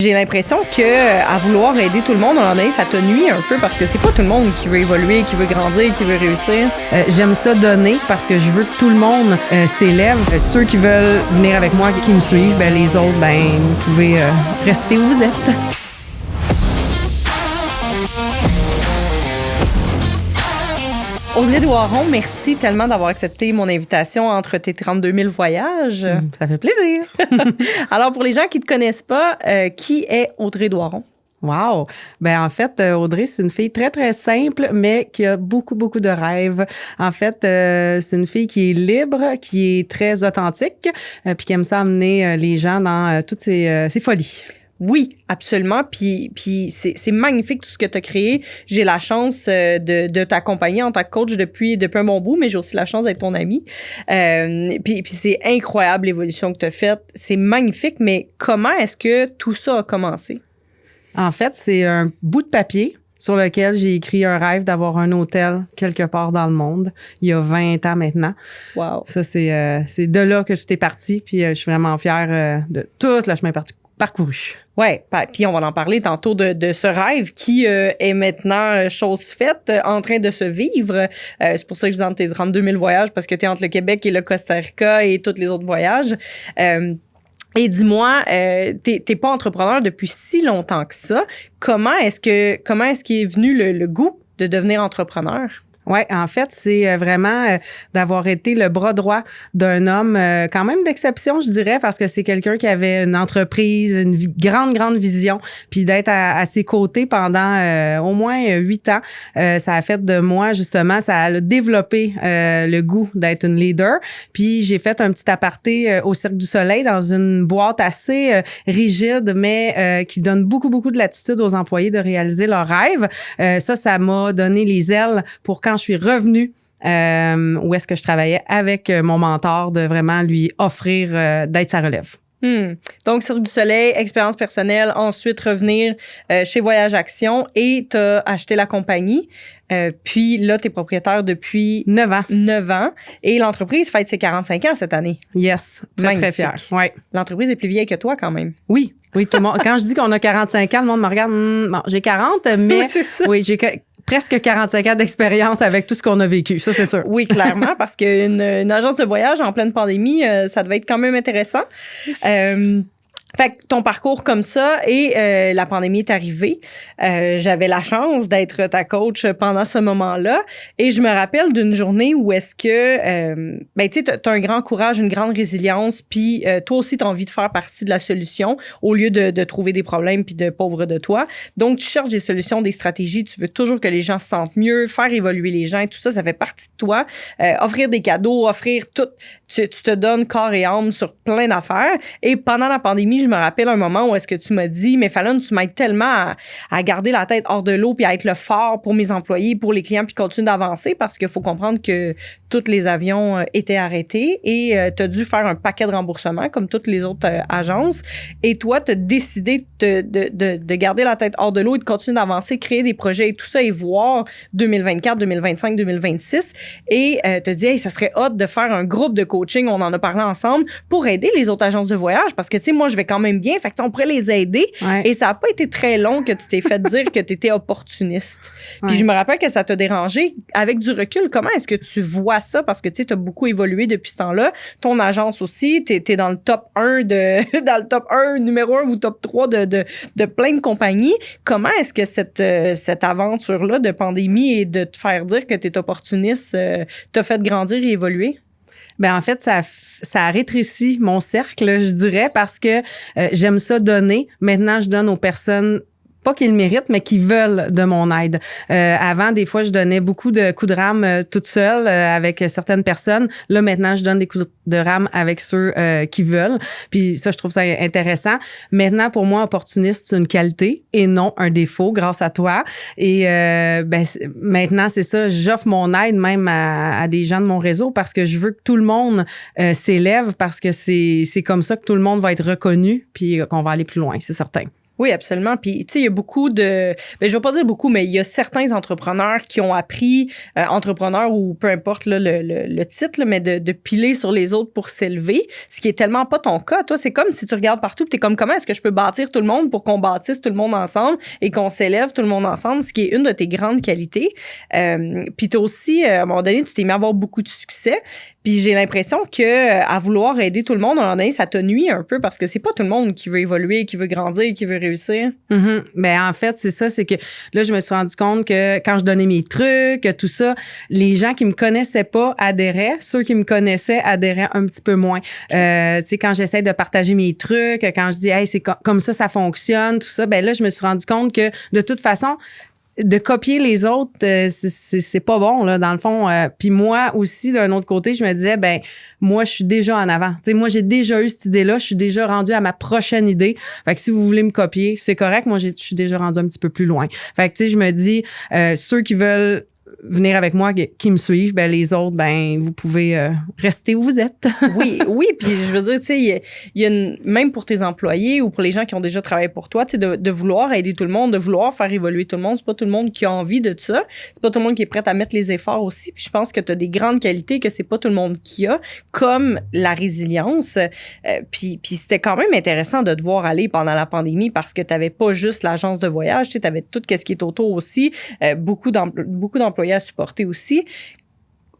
J'ai l'impression que à vouloir aider tout le monde, à un moment donné, ça te nuit un peu parce que c'est pas tout le monde qui veut évoluer, qui veut grandir, qui veut réussir. J'aime ça donner parce que je veux que tout le monde s'élève. Ceux qui veulent venir avec moi, qui me suivent, ben les autres, ben vous pouvez rester où vous êtes. Audrey Doiron, merci tellement d'avoir accepté mon invitation entre tes 32 000 voyages. Ça fait plaisir. Alors, pour les gens qui ne te connaissent pas, qui est Audrey Doiron? Wow! Ben en fait, Audrey, c'est une fille très, très simple, mais qui a beaucoup, beaucoup de rêves. En fait, c'est une fille qui est libre, qui est très authentique, puis qui aime ça amener les gens dans toutes ses folies. Oui, absolument. Puis c'est magnifique tout ce que tu as créé. J'ai la chance de t'accompagner en tant que coach depuis un bon bout, mais j'ai aussi la chance d'être ton amie. Puis c'est incroyable l'évolution que tu as faite. C'est magnifique, mais comment est-ce que tout ça a commencé? En fait, c'est un bout de papier sur lequel j'ai écrit un rêve d'avoir un hôtel quelque part dans le monde, il y a 20 ans maintenant. Wow. Ça, c'est de là que j'étais partie, puis je suis vraiment fière de tout le chemin parcouru. Ouais, puis on va en parler tantôt de ce rêve qui est maintenant chose faite, en train de se vivre. C'est pour ça que je dis entre tes 32 000 voyages, parce que tu es entre le Québec et le Costa Rica et tous les autres voyages. Et dis-moi, t'es pas entrepreneur depuis si longtemps que ça. Comment est-ce qu'il est venu le goût de devenir entrepreneur? Ouais, en fait, c'est vraiment d'avoir été le bras droit d'un homme quand même d'exception, je dirais, parce que c'est quelqu'un qui avait une entreprise, une grande vision, puis d'être à ses côtés pendant au moins 8 ans, ça a fait de moi, justement, ça a développé le goût d'être une leader. Puis j'ai fait un petit aparté au Cirque du Soleil dans une boîte assez rigide, mais qui donne beaucoup de latitude aux employés de réaliser leurs rêves. Ça m'a donné les ailes pour quand je suis revenue où est-ce que je travaillais avec mon mentor, de vraiment lui offrir d'être sa relève. Donc, Cirque du Soleil, expérience personnelle, ensuite revenir chez Voyage Action et t'as acheté la compagnie. Puis là, t'es propriétaire depuis 9 ans. 9 ans. Et l'entreprise fête ses 45 ans cette année. Yes, très fière. Ouais. L'entreprise est plus vieille que toi quand même. Oui, tout le monde. Quand je dis qu'on a 45 ans, le monde me regarde, bon, j'ai 40, mais c'est ça. Oui, j'ai presque 45 ans d'expérience avec tout ce qu'on a vécu, ça c'est sûr. Oui, clairement, parce qu'une agence de voyage en pleine pandémie, ça devait être quand même intéressant. Fait que ton parcours comme ça et la pandémie est arrivée. J'avais la chance d'être ta coach pendant ce moment-là et je me rappelle d'une journée où est-ce que tu sais, t'as un grand courage, une grande résilience, puis toi aussi t'as envie de faire partie de la solution au lieu de trouver des problèmes puis de pauvre de toi. Donc tu cherches des solutions, des stratégies, tu veux toujours que les gens se sentent mieux, faire évoluer les gens et tout ça, ça fait partie de toi. Offrir des cadeaux, offrir tout, tu te donnes corps et âme sur plein d'affaires. Et pendant la pandémie, je me rappelle un moment où est-ce que tu m'as dit, mais Fallon, tu m'aides tellement à garder la tête hors de l'eau puis à être le phare pour mes employés, pour les clients, puis continuer d'avancer parce qu'il faut comprendre que tous les avions étaient arrêtés et tu as dû faire un paquet de remboursements comme toutes les autres agences. Et toi, tu as décidé de garder la tête hors de l'eau et de continuer d'avancer, créer des projets et tout ça et voir 2024, 2025, 2026. Et tu as dit, hey, ça serait hot de faire un groupe de coaching, on en a parlé ensemble, pour aider les autres agences de voyage parce que, tu sais, moi, je vais quand même bien, fait que on pourrait les aider. Ouais. Et ça n'a pas été très long que tu t'es fait dire que tu étais opportuniste. Puis je me rappelle que ça t'a dérangé. Avec du recul, comment est-ce que tu vois ça? Parce que tu sais, tu as beaucoup évolué depuis ce temps-là. Ton agence aussi, tu es dans le top 1 dans le top 1, numéro 1 ou top 3 de plein de compagnies. Comment est-ce que cette aventure-là de pandémie et de te faire dire que tu es opportuniste t'a fait grandir et évoluer? Ben en fait, ça a rétréci mon cercle, je dirais, parce que j'aime ça donner. Maintenant, je donne aux personnes pas qu'ils le méritent, mais qui veulent de mon aide. Avant, des fois, je donnais beaucoup de coups de rame toute seule avec certaines personnes. Là, maintenant, je donne des coups de rame avec ceux qui veulent. Puis ça, je trouve ça intéressant. Maintenant, pour moi, opportuniste, c'est une qualité et non un défaut grâce à toi. Et maintenant, c'est ça, j'offre mon aide même à des gens de mon réseau parce que je veux que tout le monde s'élève parce que c'est comme ça que tout le monde va être reconnu puis qu'on va aller plus loin, c'est certain. Oui, absolument. Puis, tu sais, il y a beaucoup de... je vais pas dire beaucoup, mais il y a certains entrepreneurs qui ont appris, entrepreneurs ou peu importe là, le titre, là, mais de piler sur les autres pour s'élever, ce qui est tellement pas ton cas. Toi, c'est comme si tu regardes partout et t'es comme, comment est-ce que je peux bâtir tout le monde pour qu'on bâtisse tout le monde ensemble et qu'on s'élève tout le monde ensemble, ce qui est une de tes grandes qualités. Puis t'as aussi, à un moment donné, tu t'es mis à avoir beaucoup de succès. Puis j'ai l'impression que à vouloir aider tout le monde, à un moment donné, ça te nuit un peu parce que c'est pas tout le monde qui veut évoluer, qui veut grandir, qui veut réussir. Mm-hmm. Ben en fait, c'est ça, c'est que là, je me suis rendu compte que quand je donnais mes trucs, tout ça, les gens qui me connaissaient pas adhéraient, ceux qui me connaissaient adhéraient un petit peu moins. Tu sais, quand j'essaie de partager mes trucs, quand je dis, hey, c'est comme ça fonctionne, tout ça, ben là, je me suis rendu compte que de toute façon, de copier les autres, c'est pas bon, là, dans le fond. Puis moi aussi, d'un autre côté, je me disais, ben moi, je suis déjà en avant. Tu sais, moi, j'ai déjà eu cette idée-là. Je suis déjà rendue à ma prochaine idée. Fait que si vous voulez me copier, c'est correct. Moi, je suis déjà rendue un petit peu plus loin. Fait que, tu sais, je me dis, ceux qui veulent venir avec moi, qui me suivent, ben les autres, ben vous pouvez rester où vous êtes. Oui, puis je veux dire, tu sais, il y a même pour tes employés ou pour les gens qui ont déjà travaillé pour toi, tu sais, de vouloir aider tout le monde, de vouloir faire évoluer tout le monde, c'est pas tout le monde qui a envie de ça, c'est pas tout le monde qui est prêt à mettre les efforts aussi, puis je pense que tu as des grandes qualités que c'est pas tout le monde qui a, comme la résilience, puis c'était quand même intéressant de te voir aller pendant la pandémie parce que t'avais pas juste l'agence de voyage, tu sais, t'avais tout ce qui est autour aussi, beaucoup d'employés à supporter aussi.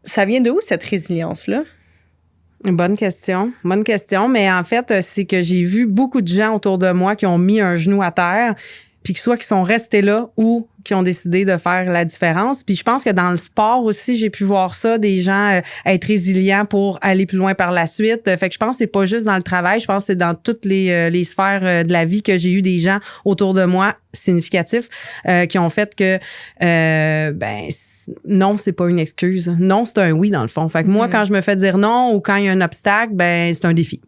Ça vient de où, cette résilience-là? Bonne question, mais en fait, c'est que j'ai vu beaucoup de gens autour de moi qui ont mis un genou à terre, puis que soit qui sont restés là ou qui ont décidé de faire la différence. Puis je pense que dans le sport aussi, j'ai pu voir ça, des gens être résilients pour aller plus loin par la suite. Fait que je pense que c'est pas juste dans le travail, je pense que c'est dans toutes les sphères de la vie que j'ai eu des gens autour de moi significatifs qui ont fait que non, c'est pas une excuse. Non, c'est un oui dans le fond. Fait que moi, quand je me fais dire non ou quand il y a un obstacle, ben c'est un défi.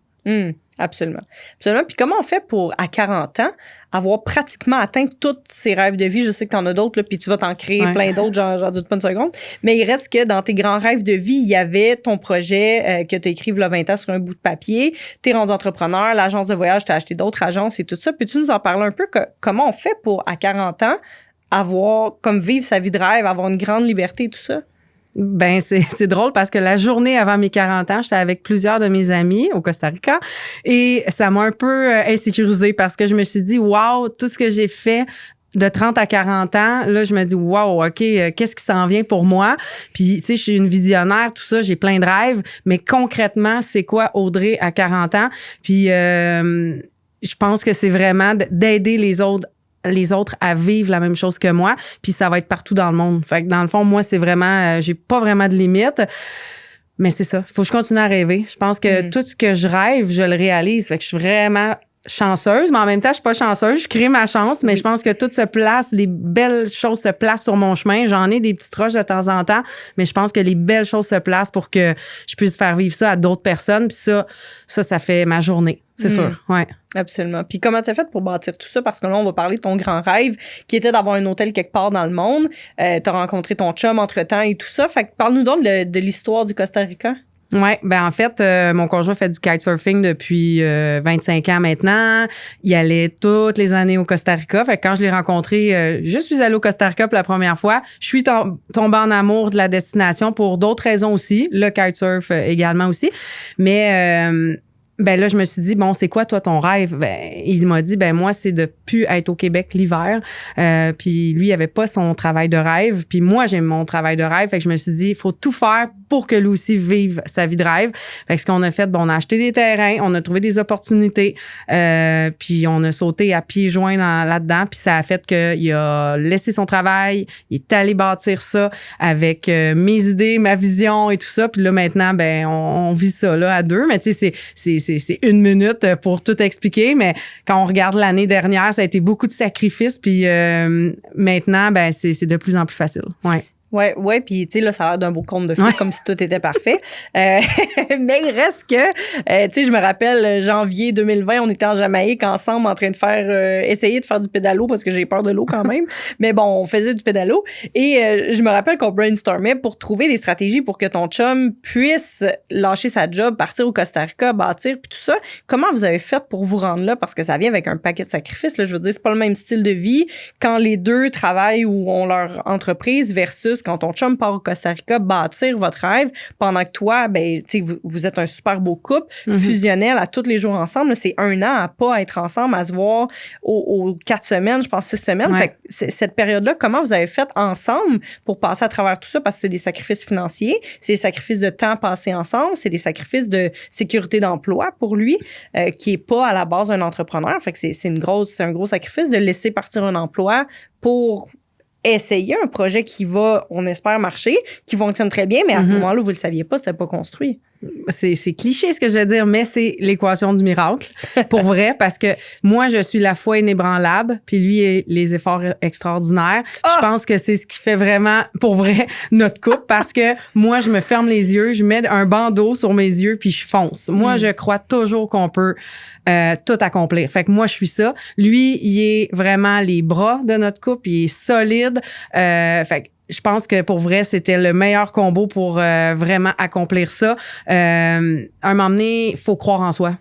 Absolument. Puis comment on fait pour, à 40 ans, avoir pratiquement atteint tous ses rêves de vie? Je sais que t'en as d'autres, là, puis tu vas t'en créer plein d'autres, j'en doute pas une seconde. Mais il reste que dans tes grands rêves de vie, il y avait ton projet que tu as écrit il y a 20 ans sur un bout de papier. T'es rendu entrepreneur, l'agence de voyage, t'as acheté d'autres agences et tout ça. Peux-tu nous en parler un peu? Comment on fait pour, à 40 ans, vivre sa vie de rêve, avoir une grande liberté et tout ça? Ben c'est drôle parce que la journée avant mes 40 ans, j'étais avec plusieurs de mes amis au Costa Rica et ça m'a un peu insécurisée parce que je me suis dit wow, tout ce que j'ai fait de 30 à 40 ans, là, je me dis, wow, OK, qu'est-ce qui s'en vient pour moi? Puis, tu sais, je suis une visionnaire, tout ça, j'ai plein de rêves, mais concrètement, c'est quoi Audrey à 40 ans? Puis, je pense que c'est vraiment d'aider les autres à vivre la même chose que moi, puis ça va être partout dans le monde. Fait que dans le fond, moi, c'est vraiment, j'ai pas vraiment de limite, mais c'est ça. Faut que je continue à rêver. Je pense que tout ce que je rêve, je le réalise. Fait que je suis vraiment chanceuse, mais en même temps, je suis pas chanceuse. Je crée ma chance, mais je pense que tout se place, les belles choses se placent sur mon chemin. J'en ai des petites roches de temps en temps, mais je pense que les belles choses se placent pour que je puisse faire vivre ça à d'autres personnes. Puis ça fait ma journée. C'est sûr, ouais. Absolument. Puis comment t'as fait pour bâtir tout ça? Parce que là, on va parler de ton grand rêve, qui était d'avoir un hôtel quelque part dans le monde. T'as rencontré ton chum entre-temps et tout ça. Fait que parle-nous donc de l'histoire du Costa Rica. Ouais, ben en fait, mon conjoint fait du kitesurfing depuis 25 ans maintenant. Il allait toutes les années au Costa Rica. Fait que quand je l'ai rencontré, je suis allée au Costa Rica pour la première fois. Je suis tombée en amour de la destination pour d'autres raisons aussi. Le kitesurf également aussi. Mais ben là, je me suis dit, bon, c'est quoi, toi, ton rêve? Ben, il m'a dit, ben moi, c'est de plus être au Québec l'hiver. Puis lui, il avait pas son travail de rêve. Puis moi, j'ai mon travail de rêve. Fait que je me suis dit, il faut tout faire pour que lui aussi vive sa vie de rêve. Fait que ce qu'on a fait, bon, on a acheté des terrains, on a trouvé des opportunités, puis on a sauté à pieds joints là-dedans. Puis ça a fait qu'il a laissé son travail, il est allé bâtir ça avec mes idées, ma vision et tout ça. Puis là, maintenant, ben on vit ça là à deux. Mais tu sais, c'est une minute pour tout expliquer, mais quand on regarde l'année dernière, ça a été beaucoup de sacrifices, puis maintenant, ben c'est de plus en plus facile. Ouais. Ouais, puis tu sais, là, ça a l'air d'un beau conte de fées, comme si tout était parfait. Mais il reste que, tu sais, je me rappelle, janvier 2020, on était en Jamaïque ensemble en train de faire, essayer de faire du pédalo parce que j'ai peur de l'eau quand même. Mais bon, on faisait du pédalo. Et je me rappelle qu'on brainstormait pour trouver des stratégies pour que ton chum puisse lâcher sa job, partir au Costa Rica, bâtir, puis tout ça. Comment vous avez fait pour vous rendre là? Parce que ça vient avec un paquet de sacrifices, là. Je veux dire, c'est pas le même style de vie quand les deux travaillent ou ont leur entreprise versus quand ton chum part au Costa Rica bâtir votre rêve pendant que toi, ben, tu sais, vous êtes un super beau couple, fusionnel à tous les jours ensemble. C'est 1 an à pas être ensemble, à se voir aux 4 semaines, je pense 6 semaines. Fait que cette période-là, comment vous avez fait ensemble pour passer à travers tout ça? Parce que c'est des sacrifices financiers, c'est des sacrifices de temps passé ensemble, c'est des sacrifices de sécurité d'emploi pour lui, qui est pas à la base un entrepreneur. Fait que c'est un gros sacrifice de laisser partir un emploi pour essayer un projet qui va, on espère, marcher, qui fonctionne très bien, mais à ce moment-là, vous le saviez pas, c'était pas construit. C'est cliché ce que je vais dire, mais c'est l'équation du miracle, pour vrai, parce que moi, je suis la foi inébranlable, puis lui, les efforts extraordinaires. Je pense que c'est ce qui fait vraiment, pour vrai, notre couple, parce que moi, je me ferme les yeux, je mets un bandeau sur mes yeux, puis je fonce. Moi, je crois toujours qu'on peut tout accomplir. Fait que moi, je suis ça. Lui, il est vraiment les bras de notre couple, il est solide. Fait que je pense que pour vrai, c'était le meilleur combo pour vraiment accomplir ça. Un moment donné, il faut croire en soi.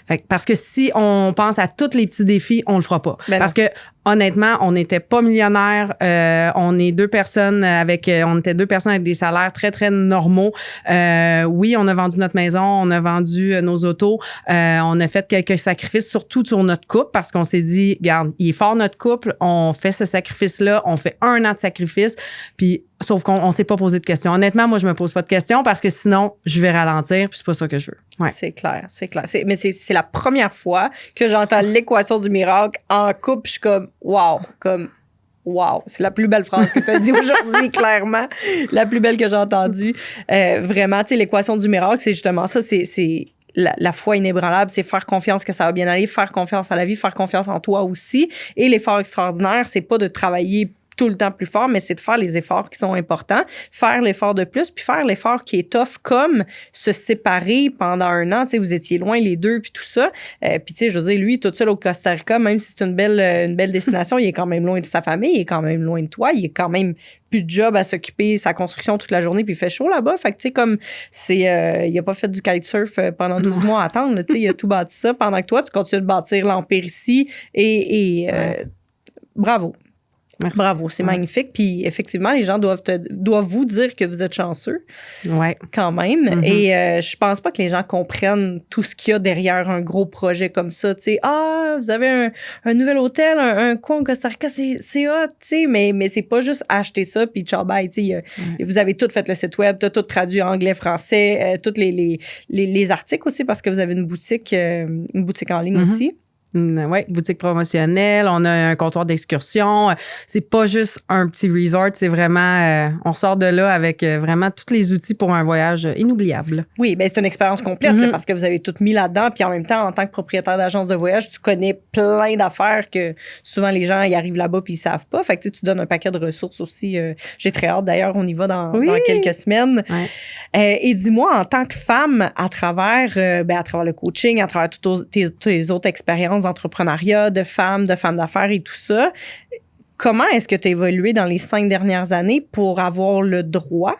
Fait que, parce que si on pense à tous les petits défis, on le fera pas. Parce que honnêtement, on n'était pas millionnaires. On est deux personnes on était 2 personnes avec des salaires très, très normaux. Oui, on a vendu notre maison, on a vendu nos autos. On a fait quelques sacrifices, surtout sur notre couple, parce qu'on s'est dit, regarde, il est fort notre couple, on fait ce sacrifice-là, on fait 1 an de sacrifice, puis sauf qu'on s'est pas posé de questions. Honnêtement, moi, je me pose pas de questions parce que sinon, je vais ralentir, puis c'est pas ça que je veux. Ouais. C'est clair. Mais c'est la première fois que j'entends l'équation du miracle en couple, je suis comme wow, c'est la plus belle phrase que tu as dit aujourd'hui, clairement. La plus belle que j'ai entendue. Vraiment, tu sais, l'équation du miracle, c'est justement ça, c'est la foi inébranlable, c'est faire confiance que ça va bien aller, faire confiance à la vie, faire confiance en toi aussi. Et l'effort extraordinaire, c'est pas de travailler tout le temps plus fort, mais c'est de faire les efforts qui sont importants, faire l'effort de plus, puis faire l'effort qui est tough, comme se séparer pendant 1 an. Tu sais, vous étiez loin les deux, puis tout ça. Puis tu sais, je veux dire, lui, tout seul au Costa Rica, même si c'est une belle destination, il est quand même loin de sa famille, il est quand même loin de toi, il est quand même plus de job à s'occuper, sa construction toute la journée, puis il fait chaud là-bas. Fait que tu sais, comme il a pas fait du kitesurf pendant 12 mois à attendre, tu sais, il a tout bâti ça pendant que toi, tu continues de bâtir l'empire ici et bravo. Merci. Bravo, c'est magnifique. Puis effectivement, les gens doivent vous dire que vous êtes chanceux. Ouais. Quand même. Et je pense pas que les gens comprennent tout ce qu'il y a derrière un gros projet comme ça. Tu sais, vous avez un nouvel hôtel, un coin au Costa Rica, c'est hot, tu sais. Mais c'est pas juste acheter ça puis ciao bye. Tu sais, vous avez tout fait le site web, t'as tout traduit anglais, français, tous les articles aussi parce que vous avez une boutique en ligne aussi. Oui, boutique promotionnelle, on a un comptoir d'excursion. C'est pas juste un petit resort, c'est vraiment, on sort de là avec vraiment tous les outils pour un voyage inoubliable. Oui, ben c'est une expérience complète là, parce que vous avez tout mis là-dedans. Puis en même temps, en tant que propriétaire d'agence de voyage, tu connais plein d'affaires que souvent les gens ils arrivent là-bas puis ils savent pas. Fait que tu donnes un paquet de ressources aussi. J'ai très hâte d'ailleurs, on y va dans quelques semaines. Ouais. Et dis-moi, en tant que femme, à travers le coaching, à travers toutes tes autres expériences d'entrepreneuriat, de femmes d'affaires et tout ça, comment est-ce que tu as évolué dans les 5 dernières années pour avoir le droit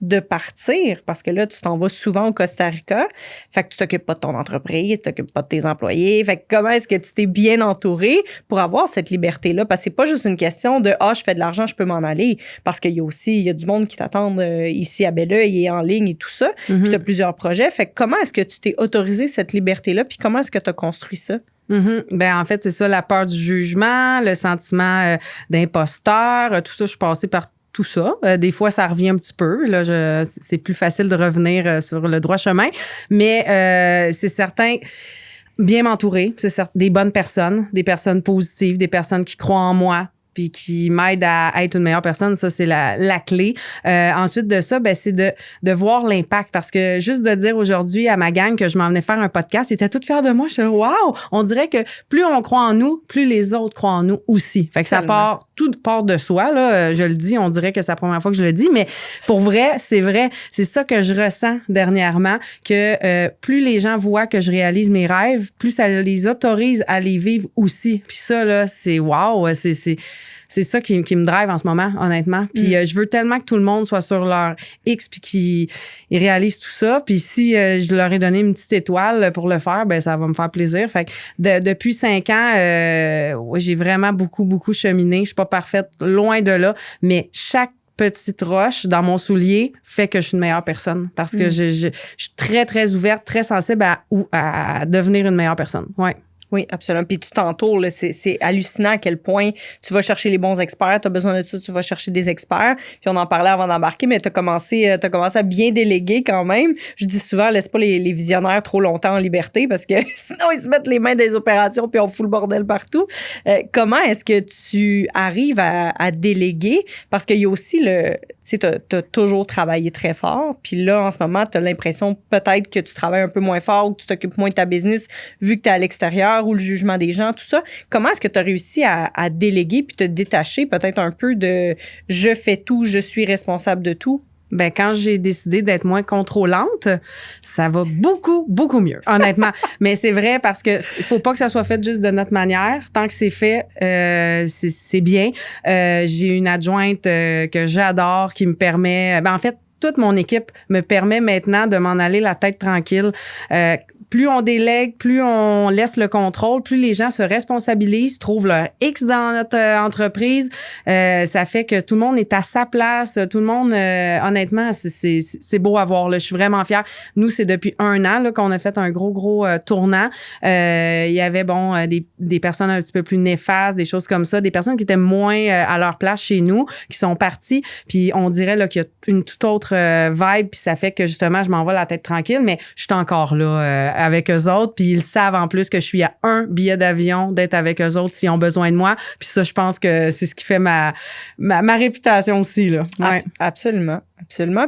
de partir? Parce que là, tu t'en vas souvent au Costa Rica. Fait que tu t'occupes pas de ton entreprise, tu t'occupes pas de tes employés. Fait que comment est-ce que tu t'es bien entouré pour avoir cette liberté-là? Parce que c'est pas juste une question de « je fais de l'argent, je peux m'en aller ». Parce qu'il y a du monde qui t'attend ici à Belleuil et en ligne et tout ça. Puis tu as plusieurs projets. Fait que comment est-ce que tu t'es autorisé cette liberté-là? Puis comment est-ce que tu as construit ça? Ben en fait, c'est ça, la peur du jugement, le sentiment d'imposteur, tout ça, je suis passée par tout ça. Des fois, ça revient un petit peu. Là, c'est plus facile de revenir sur le droit chemin. Mais c'est certain, bien m'entourer, c'est certain, des bonnes personnes, des personnes positives, des personnes qui croient en moi, puis qui m'aident à être une meilleure personne. Ça, c'est la clé. Ensuite de ça, c'est de voir l'impact. Parce que juste de dire aujourd'hui à ma gang que je m'en venais faire un podcast, ils étaient toutes fiers de moi. Je suis là, wow! On dirait que plus on croit en nous, plus les autres croient en nous aussi. Fait que ça part tout part de soi, là. Je le dis, on dirait que c'est la première fois que je le dis, mais pour vrai. C'est ça que je ressens dernièrement, que plus les gens voient que je réalise mes rêves, plus ça les autorise à les vivre aussi. Puis ça, là, c'est wow, c'est ça qui me drive en ce moment, honnêtement. Puis je veux tellement que tout le monde soit sur leur X puis qu'ils réalisent tout ça. Puis si je leur ai donné une petite étoile pour le faire, ben ça va me faire plaisir. Fait que depuis 5 ans, j'ai vraiment beaucoup cheminé. Je suis pas parfaite, loin de là, mais chaque petite roche dans mon soulier fait que je suis une meilleure personne parce que je suis très ouverte, très sensible à devenir une meilleure personne. Ouais. Oui, absolument. Puis tu t'entoures, là, c'est hallucinant à quel point tu vas chercher les bons experts, tu as besoin de ça, tu vas chercher des experts. Puis on en parlait avant d'embarquer, mais tu as commencé à bien déléguer quand même. Je dis souvent, laisse pas les visionnaires trop longtemps en liberté parce que sinon ils se mettent les mains des opérations puis on fout le bordel partout. Comment est-ce que tu arrives à déléguer? Parce qu'il y a aussi tu sais, t'as toujours travaillé très fort, puis là, en ce moment, t'as l'impression peut-être que tu travailles un peu moins fort ou que tu t'occupes moins de ta business vu que t'es à l'extérieur ou le jugement des gens, tout ça. Comment est-ce que tu as réussi à déléguer puis te détacher peut-être un peu de « je fais tout, je suis responsable de tout ». Ben quand j'ai décidé d'être moins contrôlante, ça va beaucoup mieux, honnêtement. Mais c'est vrai parce que il faut pas que ça soit fait juste de notre manière. Tant que c'est fait, c'est bien. J'ai une adjointe que j'adore qui me permet. Ben en fait, toute mon équipe me permet maintenant de m'en aller la tête tranquille. Plus on délègue, plus on laisse le contrôle, plus les gens se responsabilisent, trouvent leur X dans notre entreprise. Ça fait que tout le monde est à sa place. Tout le monde, honnêtement, c'est beau à voir. Là. Je suis vraiment fière. Nous, c'est depuis 1 an là, qu'on a fait un gros tournant. Il y avait des personnes un petit peu plus néfastes, des choses comme ça, des personnes qui étaient moins à leur place chez nous, qui sont parties. Puis on dirait là, qu'il y a une toute autre vibe. Puis ça fait que justement, je m'en vais la tête tranquille, mais je suis encore là avec eux autres, puis ils savent en plus que je suis à un billet d'avion d'être avec eux autres s'ils ont besoin de moi. Puis ça, je pense que c'est ce qui fait ma réputation aussi, là. Ouais. Absolument.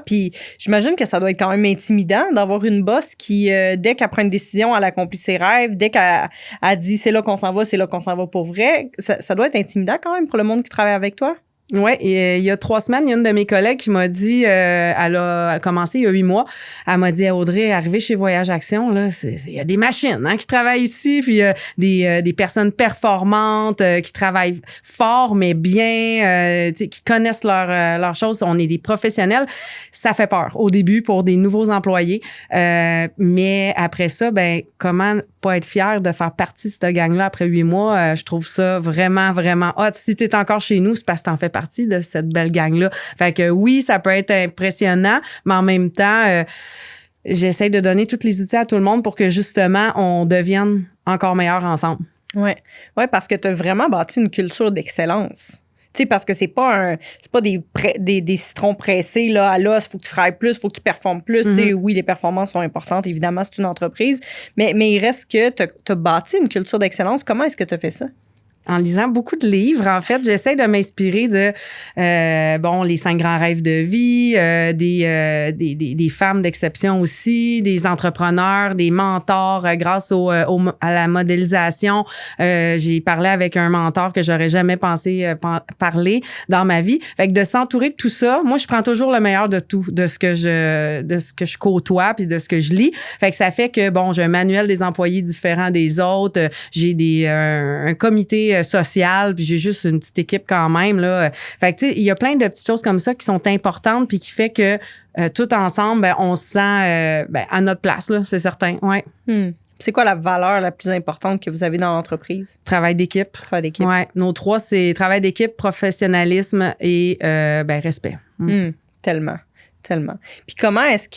Puis j'imagine que ça doit être quand même intimidant d'avoir une boss qui, dès qu'elle prend une décision, elle accomplit ses rêves, dès qu'elle dit c'est là qu'on s'en va pour vrai. Ça doit être intimidant quand même pour le monde qui travaille avec toi. Oui, il y a 3 semaines, il y a une de mes collègues qui m'a dit, elle a commencé il y a 8 mois, elle m'a dit, Audrey, arrivée chez Voyage Action, là, il y a des machines qui travaillent ici, puis il y a des personnes performantes qui travaillent fort, mais bien, qui connaissent leurs choses. On est des professionnels. Ça fait peur au début pour des nouveaux employés, mais après ça, ben comment pas être fier de faire partie de cette gang-là après 8 mois? Je trouve ça vraiment hot. Si t'es encore chez nous, c'est parce que t'en fais partie de cette belle gang-là. Fait que oui, ça peut être impressionnant, mais en même temps, j'essaie de donner tous les outils à tout le monde pour que justement, on devienne encore meilleurs ensemble. Ouais, parce que tu as vraiment bâti une culture d'excellence. Tu sais, parce que c'est pas des citrons pressés là, à l'os, faut que tu travailles plus, faut que tu performes plus. Tu sais, oui, les performances sont importantes, évidemment, c'est une entreprise, mais il reste que tu as bâti une culture d'excellence. Comment est-ce que tu as fait ça? En lisant beaucoup de livres, en fait, j'essaie de m'inspirer de les 5 grands rêves de vie, des femmes d'exception aussi, des entrepreneurs, des mentors grâce à la modélisation. J'ai parlé avec un mentor que j'aurais jamais pensé parler dans ma vie. Fait que de s'entourer de tout ça, moi je prends toujours le meilleur de tout, de ce que je côtoie puis de ce que je lis. Fait que ça fait que j'ai un manuel des employés différents des autres, j'ai un comité social, puis j'ai juste une petite équipe quand même là. Fait que tu sais, il y a plein de petites choses comme ça qui sont importantes puis qui fait que tout ensemble, on se sent à notre place là, c'est certain. Ouais. C'est quoi la valeur la plus importante que vous avez dans l'entreprise? Travail d'équipe. Ouais. Nos 3, c'est travail d'équipe, professionnalisme et respect. Tellement. Puis comment est-ce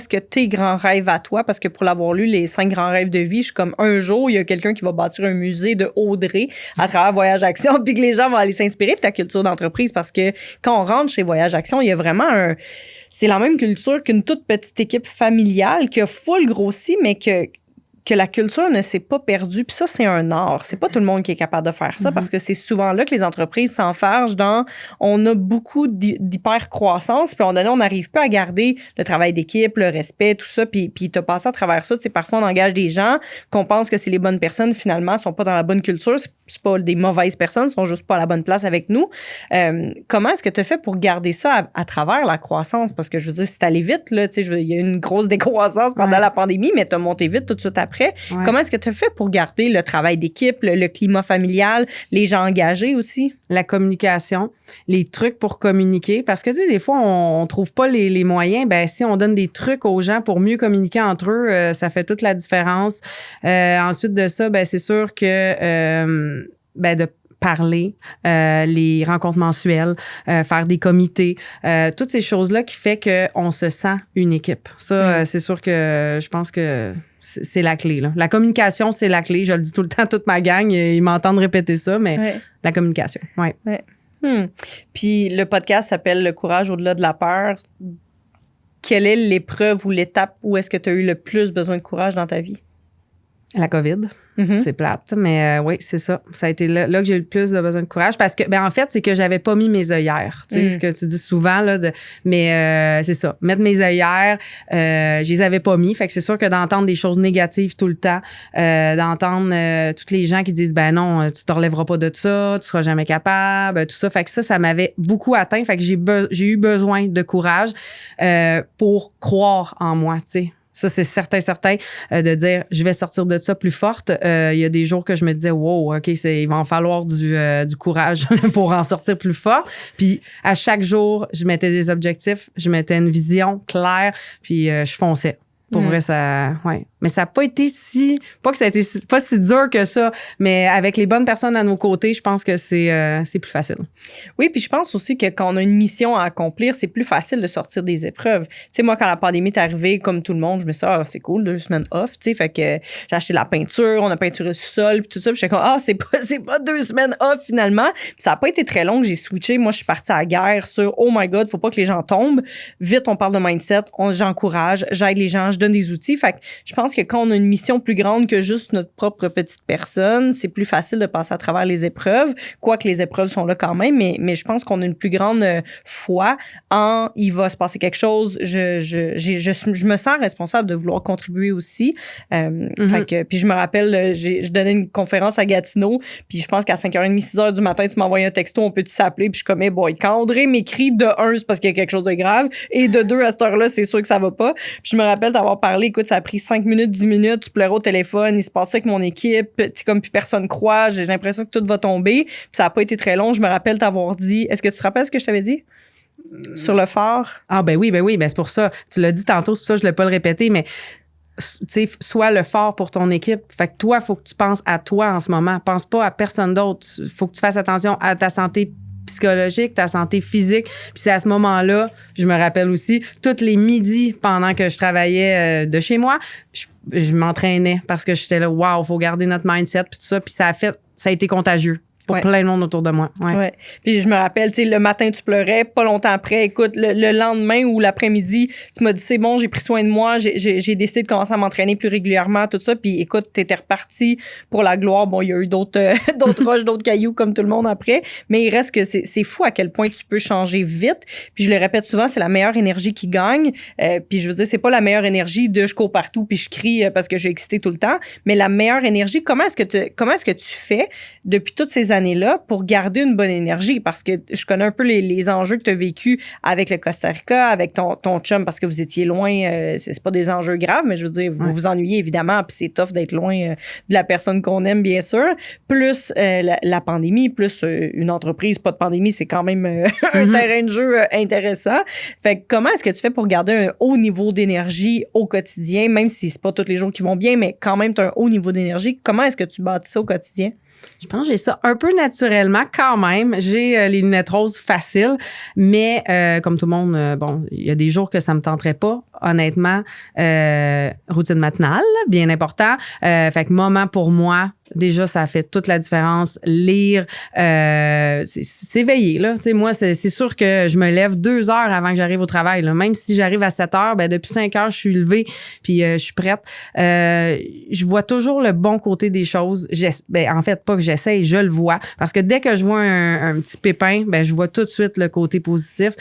que tes grands rêves à toi, parce que pour l'avoir lu, les 5 grands rêves de vie, je suis comme un jour, il y a quelqu'un qui va bâtir un musée de Audrey à travers Voyage Action, puis que les gens vont aller s'inspirer de ta culture d'entreprise, parce que quand on rentre chez Voyage Action, il y a vraiment c'est la même culture qu'une toute petite équipe familiale qui a full grossi, mais que que la culture ne s'est pas perdue. Puis ça, c'est un art. C'est pas tout le monde qui est capable de faire ça parce que c'est souvent là que les entreprises s'enfargent dans... On a beaucoup d'hyper-croissance, puis on n'arrive pas à garder le travail d'équipe, le respect, tout ça, puis t'as passé à travers ça. Tu sais, parfois, on engage des gens qu'on pense que c'est les bonnes personnes, finalement, sont pas dans la bonne culture. C'est pas des mauvaises personnes, sont juste pas à la bonne place avec nous. Comment est-ce que tu as fait pour garder ça à travers la croissance? Parce que, je veux dire, c'est allé vite, là. Tu sais, il y a eu une grosse décroissance pendant la pandémie, mais t'as monté vite tout de suite après. Ouais. Comment est-ce que tu as fait pour garder le travail d'équipe, le climat familial, les gens engagés aussi? La communication, les trucs pour communiquer. Parce que, tu sais, des fois, on trouve pas les moyens. Ben, si on donne des trucs aux gens pour mieux communiquer entre eux, ça fait toute la différence. Ensuite de ça, ben, c'est sûr que de parler, les rencontres mensuelles, faire des comités, toutes ces choses-là qui fait qu'on se sent une équipe. Ça, c'est sûr que je pense que c'est la clé. Là. La communication, c'est la clé. Je le dis tout le temps, toute ma gang, ils m'entendent répéter ça, mais la communication, oui. Puis le podcast s'appelle « Le courage au-delà de la peur ». Quelle est l'épreuve ou l'étape où est-ce que tu as eu le plus besoin de courage dans ta vie? La COVID. C'est plate, mais oui, c'est ça. Ça a été là que j'ai eu le plus de besoin de courage parce que, en fait, c'est que j'avais pas mis mes œillères. Tu sais, ce que tu dis souvent, là, mais c'est ça. Mettre mes œillères, je les avais pas mis. Fait que c'est sûr que d'entendre des choses négatives tout le temps, d'entendre toutes les gens qui disent, ben non, tu te relèveras pas de ça, tu seras jamais capable, tout ça. Fait que ça m'avait beaucoup atteint. Fait que j'ai eu besoin de courage pour croire en moi, tu sais. Ça, c'est certain de dire, je vais sortir de ça plus forte. Il y a des jours que je me disais, wow, OK, il va en falloir du courage pour en sortir plus forte. Puis à chaque jour, je mettais des objectifs, je mettais une vision claire, puis je fonçais. Pour vrai, ça, ouais. Mais ça n'a pas été pas que ça a été pas si dur que ça, mais avec les bonnes personnes à nos côtés, je pense que c'est plus facile. Oui, puis je pense aussi que quand on a une mission à accomplir, c'est plus facile de sortir des épreuves. Tu sais, moi, quand la pandémie est arrivée, comme tout le monde, je me suis dit, c'est cool, 2 semaines off, tu sais, fait que j'ai acheté de la peinture, on a peinturé le sol, puis tout ça, puis j'étais comme, c'est pas 2 semaines off finalement. Puis ça n'a pas été très long que j'ai switché. Moi, je suis partie à la guerre sur, oh my God, faut pas que les gens tombent. Vite, on parle de mindset, j'encourage, j'aide les gens, je donne des outils. Fait que je pense que quand on a une mission plus grande que juste notre propre petite personne, c'est plus facile de passer à travers les épreuves, quoique les épreuves sont là quand même, mais je pense qu'on a une plus grande foi en il va se passer quelque chose. Je me sens responsable de vouloir contribuer aussi. Fait que, puis je me rappelle, je donnais une conférence à Gatineau, puis je pense qu'à 5h30, 6h du matin, tu m'envoyais un texto, on peut-tu s'appeler? Puis je suis comme, boy, quand André m'écrit de 1, c'est parce qu'il y a quelque chose de grave, et de 2, à cette heure-là, c'est sûr que ça va pas. Puis je me rappelle d'avoir parlé, écoute, ça a pris 5 minutes, 10 minutes, tu pleurais au téléphone, il se passait avec mon équipe, comme plus personne croit, j'ai l'impression que tout va tomber, puis ça a pas été très long. Je me rappelle t'avoir dit, est-ce que tu te rappelles ce que je t'avais dit? Sur le phare? Ah, ben oui, c'est pour ça. Tu l'as dit tantôt, c'est pour ça que je ne l'ai pas le répéter, mais tu sais, sois le phare pour ton équipe. Fait que toi, il faut que tu penses à toi en ce moment. Pense pas à personne d'autre. Il faut que tu fasses attention à ta santé psychologique, ta santé physique. Puis c'est à ce moment-là, je me rappelle aussi, tous les midis pendant que je travaillais de chez moi, je m'entraînais parce que j'étais là, wow, faut garder notre mindset puis tout ça. Puis ça a été contagieux. Pour plein de monde autour de moi. Ouais. Puis je me rappelle, tu sais, le matin, tu pleurais. Pas longtemps après, écoute, le lendemain ou l'après-midi, tu m'as dit, c'est bon, j'ai pris soin de moi. J'ai décidé de commencer à m'entraîner plus régulièrement, tout ça. Puis écoute, t'étais reparti pour la gloire. Bon, il y a eu d'autres roches, d'autres cailloux, comme tout le monde après. Mais il reste que c'est fou à quel point tu peux changer vite. Puis je le répète souvent, c'est la meilleure énergie qui gagne. Puis je veux dire, c'est pas la meilleure énergie de je cours partout puis je crie parce que je suis excitée tout le temps. Mais la meilleure énergie, comment est-ce que tu fais depuis toutes ces années-là pour garder une bonne énergie? Parce que je connais un peu les enjeux que tu as vécu avec le Costa Rica, avec ton chum, parce que vous étiez loin. C'est pas des enjeux graves, mais je veux dire, vous vous ennuyez évidemment, puis c'est tough d'être loin de la personne qu'on aime, bien sûr. Plus la pandémie, plus une entreprise, pas de pandémie, c'est quand même un terrain de jeu intéressant. Fait que comment est-ce que tu fais pour garder un haut niveau d'énergie au quotidien, même si c'est pas tous les jours qui vont bien, mais quand même, tu as un haut niveau d'énergie. Comment est-ce que tu bâtis ça au quotidien? Je pense que j'ai ça un peu naturellement quand même. J'ai les lunettes roses faciles, mais comme tout le monde, bon, il y a des jours que ça me tenterait pas, honnêtement. Routine matinale, bien important. Fait que moment pour moi, Déjà, ça fait toute la différence. Lire, s'éveiller, là. Tu sais, moi, c'est sûr que je me lève 2 heures avant que j'arrive au travail, là. Même si j'arrive à 7 heures, ben, depuis 5 heures, je suis levée puis je suis prête. Je vois toujours le bon côté des choses. En fait, pas que j'essaye, je le vois. Parce que dès que je vois un petit pépin, ben, je vois tout de suite le côté positif.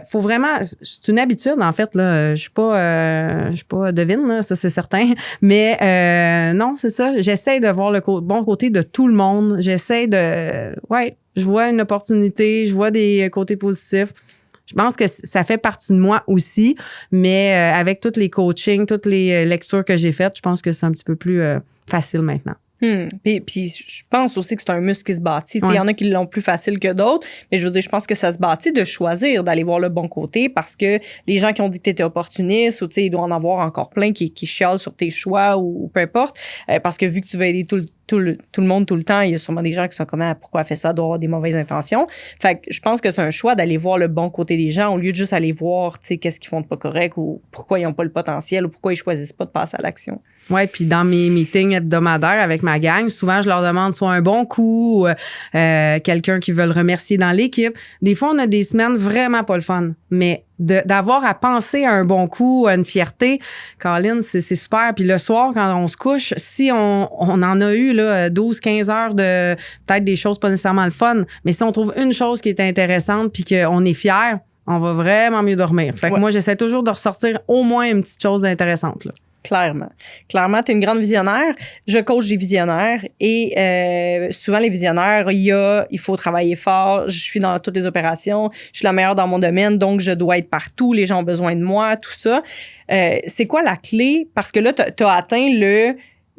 Faut vraiment, c'est une habitude, en fait, là. Je suis pas devine, là, ça, c'est certain. Mais non, c'est ça. J'essaie de voir le bon côté de tout le monde. J'essaie je vois une opportunité, je vois des côtés positifs. Je pense que ça fait partie de moi aussi, mais avec tous les coachings, toutes les lectures que j'ai faites, je pense que c'est un petit peu plus facile maintenant. Puis je pense aussi que c'est un muscle qui se bâtit. Il y en a qui l'ont plus facile que d'autres, mais je veux dire, je pense que ça se bâtit de choisir d'aller voir le bon côté parce que les gens qui ont dit que tu étais opportuniste ou il doit en avoir encore plein qui chialent sur tes choix ou peu importe, parce que vu que tu veux aider tout le monde tout le temps, il y a sûrement des gens qui sont comme pourquoi elle fait ça, doit avoir des mauvaises intentions. Fait que je pense que c'est un choix d'aller voir le bon côté des gens au lieu de juste aller voir qu'est-ce qu'ils font de pas correct ou pourquoi ils n'ont pas le potentiel ou pourquoi ils choisissent pas de passer à l'action. Oui, puis dans mes meetings hebdomadaires avec ma gang, souvent, je leur demande soit un bon coup ou quelqu'un qui veut le remercier dans l'équipe. Des fois, on a des semaines vraiment pas le fun, mais d'avoir à penser à un bon coup, à une fierté, Colin, c'est super. Puis le soir, quand on se couche, si on en a eu là 12-15 heures de peut-être des choses pas nécessairement le fun, mais si on trouve une chose qui est intéressante puis qu'on est fier, on va vraiment mieux dormir. Fait que moi, j'essaie toujours de ressortir au moins une petite chose intéressante, là. Clairement, tu es une grande visionnaire. Je coach des visionnaires et souvent les visionnaires, il faut travailler fort. Je suis dans toutes les opérations. Je suis la meilleure dans mon domaine, donc je dois être partout. Les gens ont besoin de moi, tout ça. C'est quoi la clé? Parce que là, tu as atteint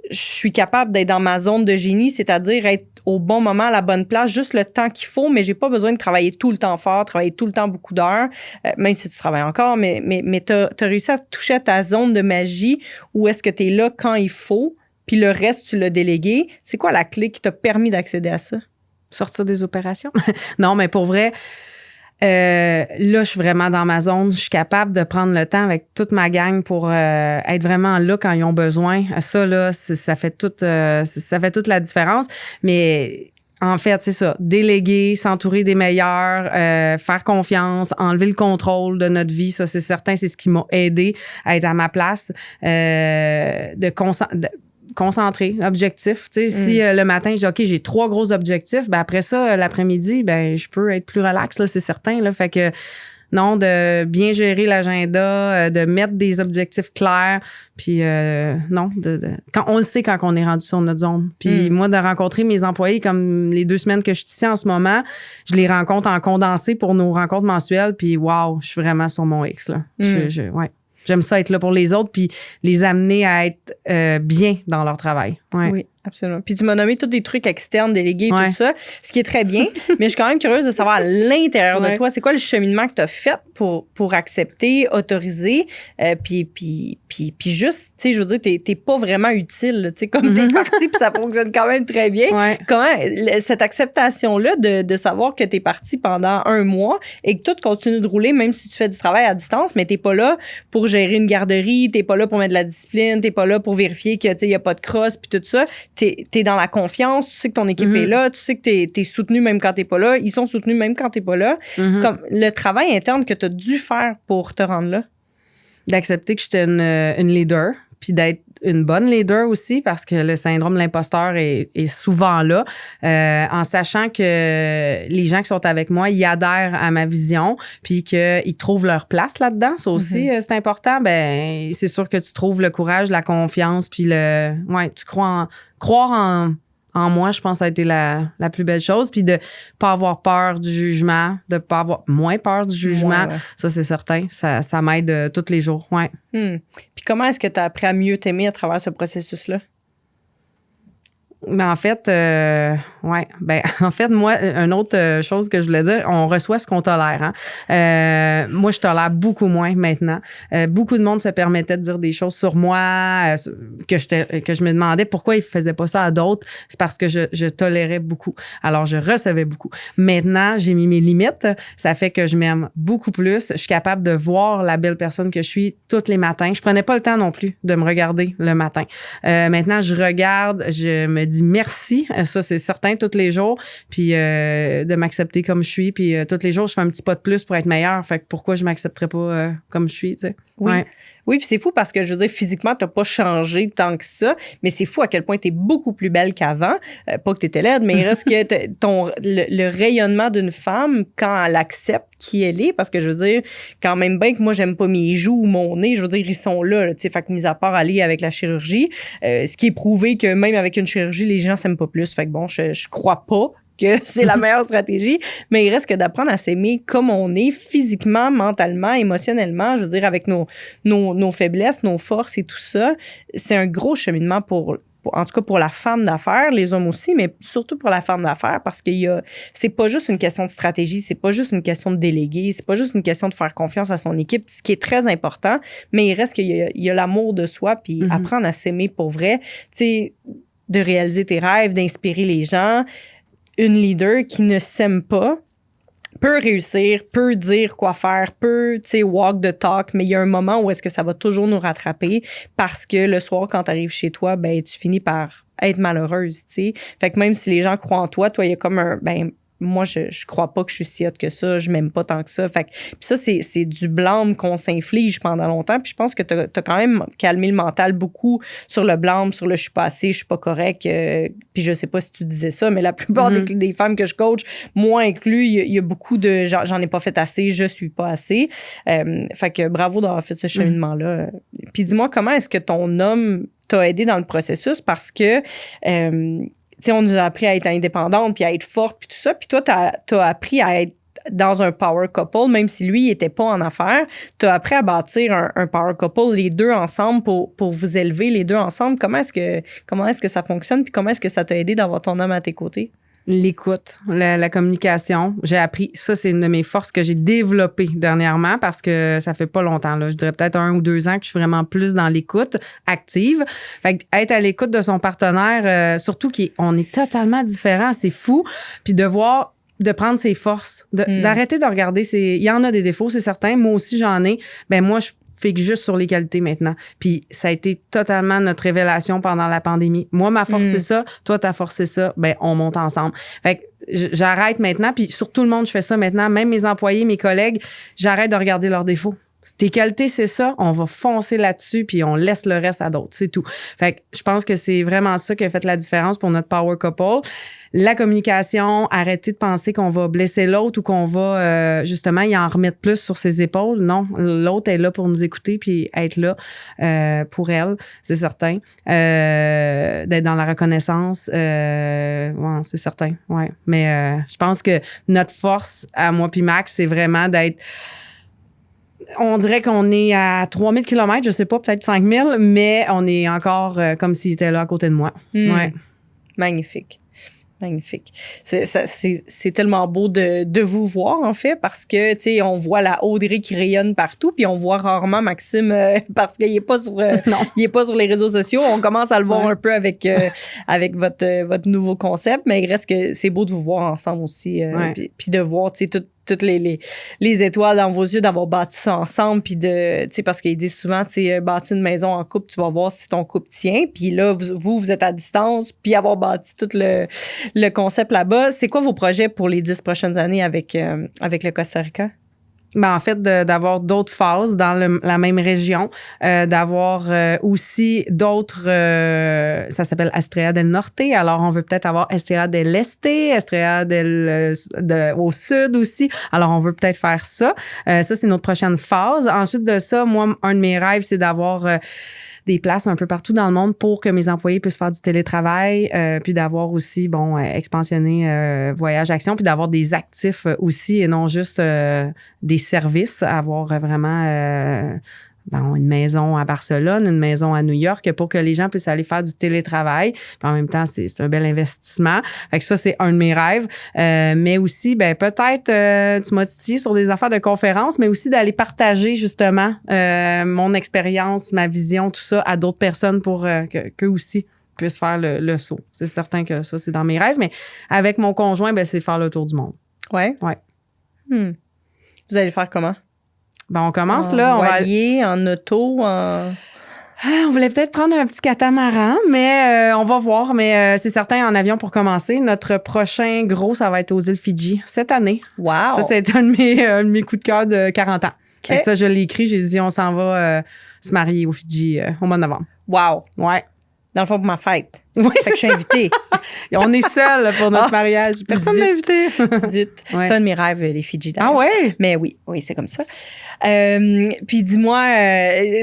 je suis capable d'être dans ma zone de génie, c'est-à-dire être au bon moment, à la bonne place, juste le temps qu'il faut, mais j'ai pas besoin de travailler tout le temps fort, travailler tout le temps beaucoup d'heures, même si tu travailles encore, mais t'as réussi à toucher à ta zone de magie où est-ce que t'es là quand il faut, puis le reste, tu l'as délégué. C'est quoi la clé qui t'a permis d'accéder à ça? Sortir des opérations? Non, mais pour vrai... là, je suis vraiment dans ma zone. Je suis capable de prendre le temps avec toute ma gang pour être vraiment là quand ils ont besoin. Ça, là, ça fait toute la différence. Mais en fait, c'est ça. Déléguer, s'entourer des meilleurs, faire confiance, enlever le contrôle de notre vie. Ça, c'est certain. C'est ce qui m'a aidé à être à ma place. Concentré, objectif. Tu sais, si le matin, je dis, OK, j'ai 3 gros objectifs, ben après ça, l'après-midi, ben je peux être plus relax, là, c'est certain. Là, fait que, non, de bien gérer l'agenda, de mettre des objectifs clairs, puis non, quand on le sait quand on est rendu sur notre zone. Puis moi, de rencontrer mes employés, comme les 2 semaines que je suis ici en ce moment, je les rencontre en condensé pour nos rencontres mensuelles, puis wow, je suis vraiment sur mon X, là. Ouais. J'aime ça être là pour les autres puis les amener à être bien dans leur travail. Ouais. Oui, absolument. Puis tu m'as nommé tous des trucs externes, délégués, tout ça, ce qui est très bien. Mais je suis quand même curieuse de savoir à l'intérieur de toi, c'est quoi le cheminement que tu as fait pour accepter, autoriser, puis juste, tu sais, je veux dire, t'es pas vraiment utile, tu sais, comme t'es parti puis ça fonctionne quand même très bien. Ouais. Comment cette acceptation-là de savoir que t'es parti pendant 1 mois et que tout continue de rouler, même si tu fais du travail à distance, mais t'es pas là pour gérer une garderie, t'es pas là pour mettre de la discipline, t'es pas là pour vérifier que, tu sais, y a pas de crosse puis tout ça. T'es dans la confiance, tu sais que ton équipe est là, tu sais que t'es soutenu même quand t'es pas là, ils sont soutenus même quand t'es pas là. Comme le travail interne que t'as dû faire pour te rendre là. D'accepter que j'étais une leader, puis d'être une bonne leader aussi, parce que le syndrome de l'imposteur est souvent là, en sachant que les gens qui sont avec moi, ils adhèrent à ma vision, puis qu'ils trouvent leur place là-dedans. Ça aussi, c'est important. Ben, c'est sûr que tu trouves le courage, la confiance, puis tu croire en moi, je pense que ça a été la plus belle chose. Puis de pas avoir peur du jugement, de pas avoir moins peur du jugement. Ouais. Ça, c'est certain. Ça m'aide tous les jours. Ouais. Puis comment est-ce que tu as appris à mieux t'aimer à travers ce processus-là? En fait, moi, une autre chose que je voulais dire, on reçoit ce qu'on tolère. Hein? Moi, je tolère beaucoup moins maintenant. Beaucoup de monde se permettait de dire des choses sur moi que je me demandais pourquoi ils faisaient pas ça à d'autres. C'est parce que je tolérais beaucoup. Alors, je recevais beaucoup. Maintenant, j'ai mis mes limites. Ça fait que je m'aime beaucoup plus. Je suis capable de voir la belle personne que je suis tous les matins. Je prenais pas le temps non plus de me regarder le matin. Maintenant, je regarde, je me dis dis merci, ça c'est certain, tous les jours, puis de m'accepter comme je suis, puis tous les jours, je fais un petit pas de plus pour être meilleure. Fait que pourquoi je m'accepterais pas comme je suis, tu sais? Oui. Ouais. Oui, puis c'est fou parce que, je veux dire, physiquement, t'as pas changé tant que ça, mais c'est fou à quel point t'es beaucoup plus belle qu'avant. Pas que t'étais laide, mais il reste que le rayonnement d'une femme, quand elle accepte qui elle est, parce que, je veux dire, quand même bien que moi, j'aime pas mes joues ou mon nez, je veux dire, ils sont là, tu sais, fait que, mis à part aller avec la chirurgie, ce qui est prouvé que même avec une chirurgie, les gens s'aiment pas plus. Fait que bon, je crois pas que c'est la meilleure stratégie, mais il reste que d'apprendre à s'aimer comme on est, physiquement, mentalement, émotionnellement, je veux dire, avec nos faiblesses, nos forces et tout ça. C'est un gros cheminement en tout cas pour la femme d'affaires, les hommes aussi, mais surtout pour la femme d'affaires, parce c'est pas juste une question de stratégie, c'est pas juste une question de déléguer, c'est pas juste une question de faire confiance à son équipe, ce qui est très important, mais il reste qu'il y a l'amour de soi, puis apprendre à s'aimer pour vrai, tu sais, de réaliser tes rêves, d'inspirer les gens. Une leader qui ne s'aime pas peut réussir, peut dire quoi faire, peut, tu sais, walk the talk, mais il y a un moment où est-ce que ça va toujours nous rattraper parce que le soir, quand tu arrives chez toi, ben, tu finis par être malheureuse, tu sais. Fait que même si les gens croient en toi, il y a comme moi, je crois pas que je suis si hot que ça, je m'aime pas tant que ça. Fait que, puis ça, c'est du blâme qu'on s'inflige pendant longtemps. Puis je pense que t'as quand même calmé le mental beaucoup sur le blâme, sur le je suis pas assez, je suis pas correct. Puis je sais pas si tu disais ça, mais la plupart des femmes que je coach, moi inclus, il y a beaucoup de j'en ai pas fait assez, je suis pas assez. Fait que bravo d'avoir fait ce cheminement-là. Puis dis-moi, comment est-ce que ton homme t'a aidé dans le processus? Parce que tu sais, on nous a appris à être indépendante puis à être forte puis tout ça. Puis toi, t'as appris à être dans un power couple, même si lui, il était pas en affaires. T'as appris à bâtir un power couple, les deux ensemble, pour vous élever les deux ensemble. Comment est-ce que ça fonctionne puis comment est-ce que ça t'a aidé d'avoir ton homme à tes côtés? L'écoute, la communication. J'ai appris, ça, c'est une de mes forces que j'ai développées dernièrement parce que ça fait pas longtemps, là. Je dirais peut-être 1 ou 2 ans que je suis vraiment plus dans l'écoute active. Fait que être à l'écoute de son partenaire, surtout on est totalement différents, c'est fou. Puis de prendre ses forces, d'arrêter de regarder il y en a des défauts, c'est certain. Moi aussi, j'en ai. Ben, moi, je fixe juste sur les qualités maintenant. Puis ça a été totalement notre révélation pendant la pandémie. Moi, ma force, c'est ça. Toi, ta force, c'est ça. Ben, on monte ensemble. Fait que j'arrête maintenant. Puis sur tout le monde, je fais ça maintenant. Même mes employés, mes collègues, j'arrête de regarder leurs défauts. Tes qualités, c'est ça. On va foncer là-dessus puis on laisse le reste à d'autres. C'est tout. Fait que je pense que c'est vraiment ça qui a fait la différence pour notre power couple. La communication, arrêter de penser qu'on va blesser l'autre ou qu'on va justement y en remettre plus sur ses épaules. Non, l'autre est là pour nous écouter puis être là pour elle, c'est certain. D'être dans la reconnaissance, ouais, c'est certain. Ouais. Mais je pense que notre force à moi puis Max, c'est vraiment d'être... On dirait qu'on est à 3000 km, je sais pas, peut-être 5000, mais on est encore comme s'il était là à côté de moi. Ouais. Magnifique. Magnifique. C'est tellement beau de vous voir, en fait, parce que, tu sais, on voit la Audrey qui rayonne partout, puis on voit rarement Maxime parce qu'il est pas sur, il est pas sur les réseaux sociaux. On commence à le voir un peu avec votre nouveau concept, mais il reste que c'est beau de vous voir ensemble aussi, puis de voir, tu sais, toutes les étoiles dans vos yeux, d'avoir bâti ça ensemble, puis tu sais, parce qu'ils disent souvent, tu sais, bâtir une maison en couple, tu vas voir si ton couple tient, puis là, vous êtes à distance, puis avoir bâti tout le concept là-bas. C'est quoi vos projets pour les 10 prochaines années avec le Costa Rica? Ben, en fait, d'avoir d'autres phases dans la même région, d'avoir aussi d'autres, ça s'appelle Estrella del Norte, alors on veut peut-être avoir Estrella del Este, Estrella au sud aussi, alors on veut peut-être faire ça. Ça, c'est notre prochaine phase. Ensuite de ça, moi, un de mes rêves, c'est d'avoir des places un peu partout dans le monde pour que mes employés puissent faire du télétravail, puis d'avoir aussi, expansionné Voyage Action, puis d'avoir des actifs aussi et non juste des services, avoir vraiment une maison à Barcelone, une maison à New York pour que les gens puissent aller faire du télétravail. Puis en même temps, c'est un bel investissement. Fait que ça, c'est un de mes rêves. Mais aussi, peut-être, tu m'as titillé sur des affaires de conférences, mais aussi d'aller partager justement mon expérience, ma vision, tout ça à d'autres personnes pour qu'eux aussi puissent faire le saut. C'est certain que ça, c'est dans mes rêves. Mais avec mon conjoint, c'est faire le tour du monde. Ouais? Ouais. Vous allez faire comment? On commence en là. Voilier, en auto, en... On voulait peut-être prendre un petit catamaran, mais on va voir. Mais c'est certain, en avion pour commencer. Notre prochain gros, ça va être aux îles Fidji cette année. Wow! Ça, c'est un de mes coups de cœur de 40 ans. Okay. Et ça, je l'ai écrit. J'ai dit, on s'en va se marier aux Fidji au mois de novembre. Wow! Ouais. Dans le fond, pour ma fête. Oui, fait que je suis invitée. On est seuls pour notre mariage. Personne n'a invité. Zut. Ouais. C'est un de mes rêves, les Fidji. Ah ouais? Mais oui, c'est comme ça. Puis dis-moi,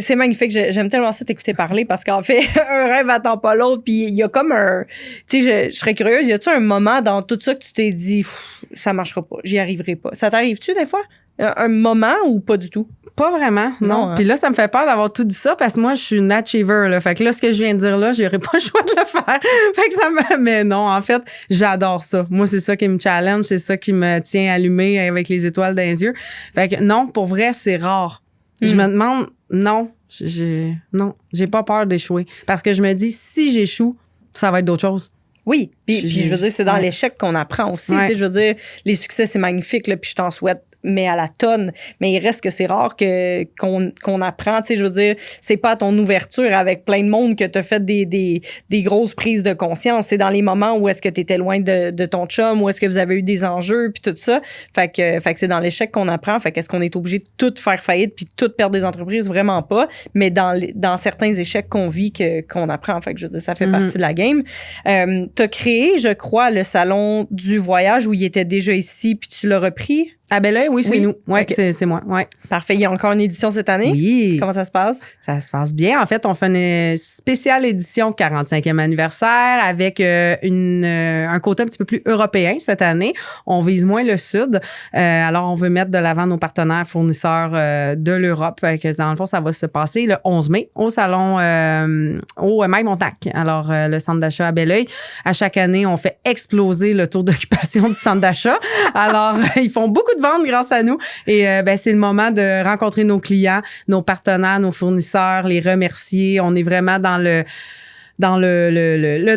c'est magnifique. J'aime tellement ça t'écouter parler parce qu'en fait, un rêve attend pas l'autre. Puis il y a comme un... Tu sais, je serais curieuse. Y a-tu un moment dans tout ça que tu t'es dit, ça marchera pas, j'y arriverai pas? Ça t'arrive-tu des fois? Un moment ou pas du tout? Pas vraiment, non. Puis là, ça me fait peur d'avoir tout dit ça parce que moi, je suis une achiever, là. Fait que là, ce que je viens de dire là, j'aurais pas le choix de le faire. Fait que ça me... Mais non, en fait, j'adore ça. Moi, c'est ça qui me challenge, c'est ça qui me tient allumée avec les étoiles dans les yeux. Fait que non, pour vrai, c'est rare. Je me demande, non, j'ai pas peur d'échouer. Parce que je me dis, si j'échoue, ça va être d'autres choses. Oui, puis je veux dire, c'est dans l'échec qu'on apprend aussi. Je veux dire, les succès, c'est magnifique, là, puis je t'en souhaite, mais à la tonne. Mais il reste que c'est rare qu'on apprend. Tu sais, je veux dire, c'est pas à ton ouverture avec plein de monde que t'as fait des grosses prises de conscience. C'est dans les moments où est-ce que t'étais loin de ton chum, où est-ce que vous avez eu des enjeux, puis tout ça. Fait que c'est dans l'échec qu'on apprend. Fait qu'est-ce qu'on est obligé de tout faire faillite puis tout perdre des entreprises? Vraiment pas. Mais dans certains échecs qu'on vit qu'on apprend. Fait que je veux dire, ça fait partie de la game. T'as créé, je crois, le salon du voyage où il était déjà ici puis tu l'as repris? À Belleuil, oui, c'est nous. Oui, okay. C'est moi. Ouais. Parfait. Il y a encore une édition cette année? Oui. Comment ça se passe? Ça se passe bien. En fait, on fait une spéciale édition 45e anniversaire avec un côté un petit peu plus européen cette année. On vise moins le Sud. Alors, on veut mettre de l'avant nos partenaires fournisseurs de l'Europe. Dans le fond, ça va se passer le 11 mai au salon au Maille-Montac. Alors, le centre d'achat à Belleuil. À chaque année, on fait exploser le taux d'occupation du centre d'achat. Alors, ils font beaucoup de ventes grâce à nous. Et c'est le moment de rencontrer nos clients, nos partenaires, nos fournisseurs, les remercier. On est vraiment dans le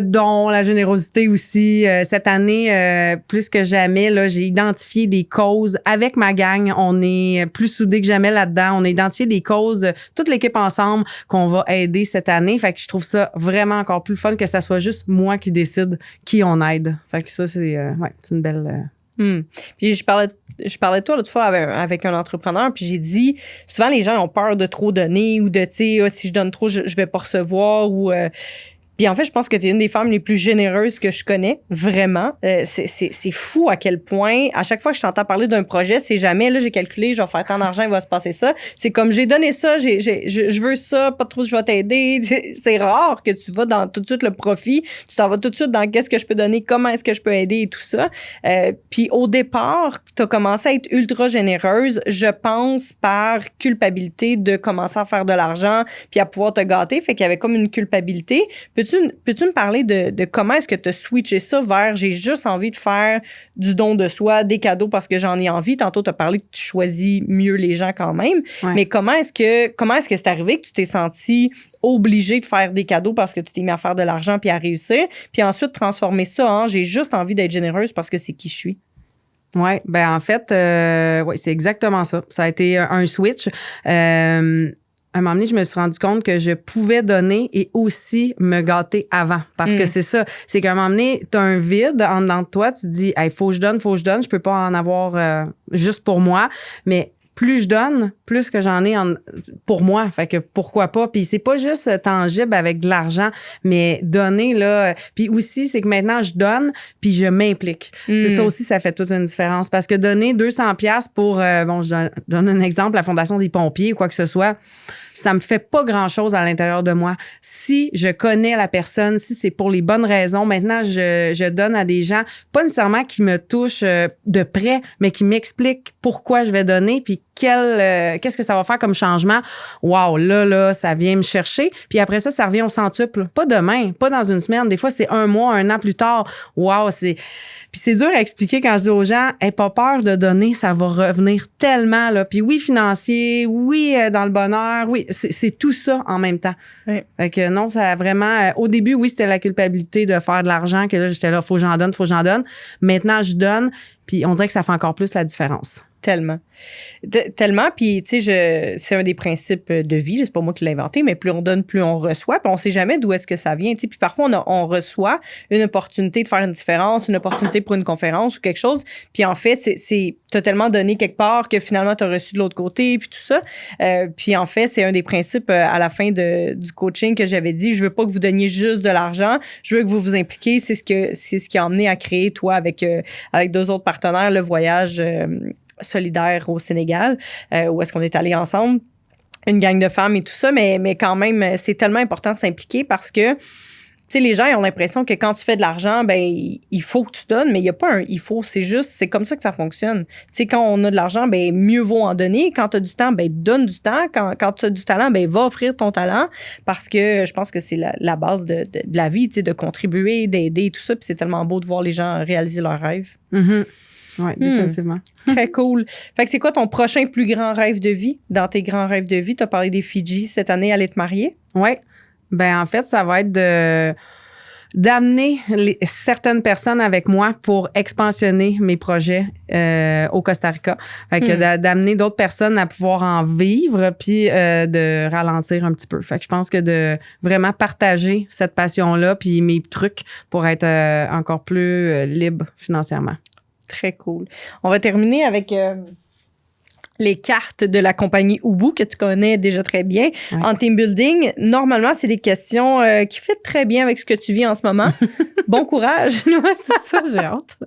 don, la générosité aussi. Cette année, plus que jamais, là, j'ai identifié des causes avec ma gang. On est plus soudés que jamais là-dedans. On a identifié des causes, toute l'équipe ensemble, qu'on va aider cette année. Fait que je trouve ça vraiment encore plus fun que ça soit juste moi qui décide qui on aide. Fait que ça, c'est une belle... Puis je parlais de toi l'autre fois avec un entrepreneur, puis j'ai dit, souvent les gens ont peur de trop donner ou de, tu sais, si je donne trop, je vais pas recevoir ou... Puis en fait, je pense que tu es une des femmes les plus généreuses que je connais, vraiment. C'est fou à quel point, à chaque fois que je t'entends parler d'un projet, c'est jamais, là, j'ai calculé, je vais faire tant d'argent, il va se passer ça. C'est comme, j'ai donné ça, je veux ça, pas trop, je vais t'aider. C'est rare que tu vas dans tout de suite le profit. Tu t'en vas tout de suite dans qu'est-ce que je peux donner, comment est-ce que je peux aider et tout ça. Puis au départ, tu as commencé à être ultra généreuse, je pense, par culpabilité de commencer à faire de l'argent puis à pouvoir te gâter. Fait qu'il y avait comme une culpabilité. Peux-tu me parler de comment est-ce que tu as switché ça vers j'ai juste envie de faire du don de soi, des cadeaux parce que j'en ai envie? Tantôt, tu as parlé que tu choisis mieux les gens quand même. Ouais. Mais comment est-ce que c'est arrivé que tu t'es senti obligé de faire des cadeaux parce que tu t'es mis à faire de l'argent puis à réussir? Puis ensuite, transformer ça en j'ai juste envie d'être généreuse parce que c'est qui je suis. Oui, en fait, c'est exactement ça. Ça a été un switch. À un moment donné, je me suis rendu compte que je pouvais donner et aussi me gâter avant. Parce que c'est ça. C'est qu'à un moment donné, t'as un vide en dedans de toi. Tu te dis, hey, faut que je donne. Je peux pas en avoir juste pour moi. Mais plus je donne, plus que j'en ai pour moi. Fait que pourquoi pas? Puis c'est pas juste tangible avec de l'argent, mais donner, là. Puis aussi, c'est que maintenant, je donne, puis je m'implique. C'est ça aussi, ça fait toute une différence. Parce que donner 200$ pour, je donne un exemple, la Fondation des pompiers ou quoi que ce soit, ça me fait pas grand-chose à l'intérieur de moi. Si je connais la personne, si c'est pour les bonnes raisons, maintenant, je donne à des gens, pas nécessairement qui me touchent de près, mais qui m'expliquent pourquoi je vais donner, puis qu'est-ce que ça va faire comme changement. Wow, là, ça vient me chercher. Puis après ça revient au centuple. Pas demain, pas dans une semaine. Des fois, c'est 1 mois, 1 an plus tard. Wow, Puis c'est dur à expliquer quand je dis aux gens, aie pas peur de donner, ça va revenir tellement, là. Puis oui, financier, oui, dans le bonheur, oui, c'est tout ça en même temps. Oui. Fait que non, ça a vraiment... au début, oui, c'était la culpabilité de faire de l'argent, que là, j'étais là, faut que j'en donne. Maintenant, je donne. Puis on dirait que ça fait encore plus la différence. Tellement. Tellement. Puis, tu sais, c'est un des principes de vie. C'est pas moi qui l'ai inventé, mais plus on donne, plus on reçoit. Puis on sait jamais d'où est-ce que ça vient. Tu sais, puis parfois, on reçoit une opportunité de faire une différence, une opportunité pour une conférence ou quelque chose. Puis en fait, t'as tellement donné quelque part que finalement, t'as reçu de l'autre côté, puis tout ça. Puis en fait, c'est un des principes à la fin du coaching que j'avais dit. Je veux pas que vous donniez juste de l'argent. Je veux que vous vous impliquiez. C'est ce qui a amené à créer, toi, avec 2 autres partenaires, le voyage solidaire au Sénégal, où est-ce qu'on est allés ensemble, une gang de femmes et tout ça, mais quand même, c'est tellement important de s'impliquer parce que, tu sais, les gens ils ont l'impression que quand tu fais de l'argent, ben il faut que tu donnes, mais il n'y a pas un « il faut », c'est comme ça que ça fonctionne. Tu sais, quand on a de l'argent, ben mieux vaut en donner. Quand tu as du temps, ben donne du temps. Quand tu as du talent, ben va offrir ton talent parce que je pense que c'est la base de la vie, tu sais, de contribuer, d'aider et tout ça, puis c'est tellement beau de voir les gens réaliser leurs rêves. Mm-hmm. Oui, définitivement. Très cool. Fait que c'est quoi ton prochain plus grand rêve de vie? Dans tes grands rêves de vie, tu as parlé des Fidji cette année, aller te marier? Oui. Ben en fait, ça va être d'amener certaines personnes avec moi pour expansionner mes projets au Costa Rica. Fait que d'amener d'autres personnes à pouvoir en vivre puis de ralentir un petit peu. Fait que je pense que de vraiment partager cette passion-là puis mes trucs pour être encore plus libre financièrement. Très cool. On va terminer avec les cartes de la compagnie Ubu que tu connais déjà très bien. Ouais. En team building, normalement, c'est des questions qui fit très bien avec ce que tu vis en ce moment. Bon courage. Ouais, c'est ça, j'ai hâte.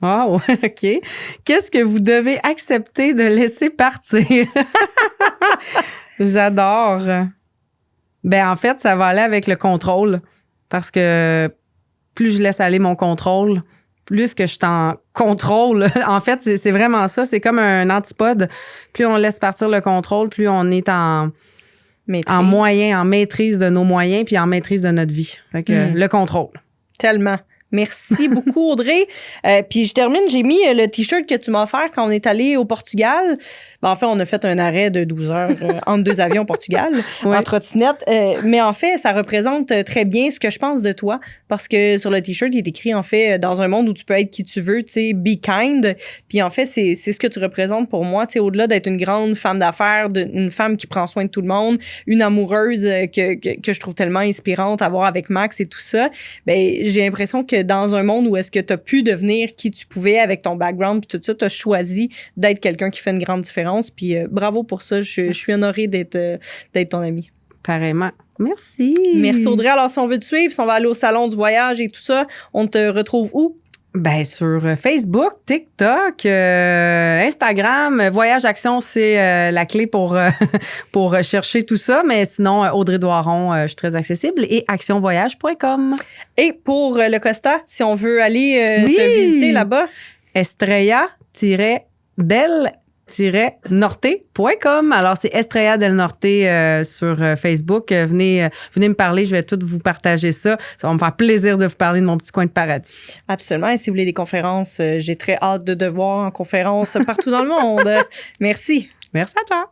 Oh, OK. Qu'est-ce que vous devez accepter de laisser partir? J'adore. Ben en fait, ça va aller avec le contrôle parce que plus je laisse aller mon contrôle, plus que je t'en contrôle. En fait, c'est vraiment ça. C'est comme un antipode. Plus on laisse partir le contrôle, plus on est en maîtrise de nos moyens puis en maîtrise de notre vie. Fait que le contrôle. Tellement. Merci beaucoup, Audrey. Puis je termine, j'ai mis le T-shirt que tu m'as offert quand on est allé au Portugal. Ben, en fait, on a fait un arrêt de 12 heures entre 2 avions au Portugal, en trottinette. Mais en fait, ça représente très bien ce que je pense de toi parce que sur le T-shirt, il est écrit, en fait, dans un monde où tu peux être qui tu veux, tu sais, be kind. Puis en fait, c'est ce que tu représentes pour moi, tu sais, au-delà d'être une grande femme d'affaires, une femme qui prend soin de tout le monde, une amoureuse que je trouve tellement inspirante à voir avec Max et tout ça. Ben, j'ai l'impression que dans un monde où est-ce que tu as pu devenir qui tu pouvais avec ton background puis tout ça, tu as choisi d'être quelqu'un qui fait une grande différence. Puis bravo pour ça. Je suis honorée d'être ton amie. Pareillement. Merci. Merci Audrey. Alors, si on veut te suivre, si on va aller au salon du voyage et tout ça, on te retrouve où? Ben sur Facebook, TikTok, Instagram, Voyage Action, c'est la clé pour chercher tout ça. Mais sinon, Audrey Doiron, je suis très accessible et actionvoyage.com. Et pour le Costa, si on veut aller te visiter là-bas? Estrella-del-norte.com. Alors, c'est Estrella del Norte sur Facebook. Venez me parler. Je vais tout vous partager ça. Ça va me faire plaisir de vous parler de mon petit coin de paradis. Absolument. Et si vous voulez des conférences, j'ai très hâte de voir en conférence partout dans le monde. Merci. Merci à toi.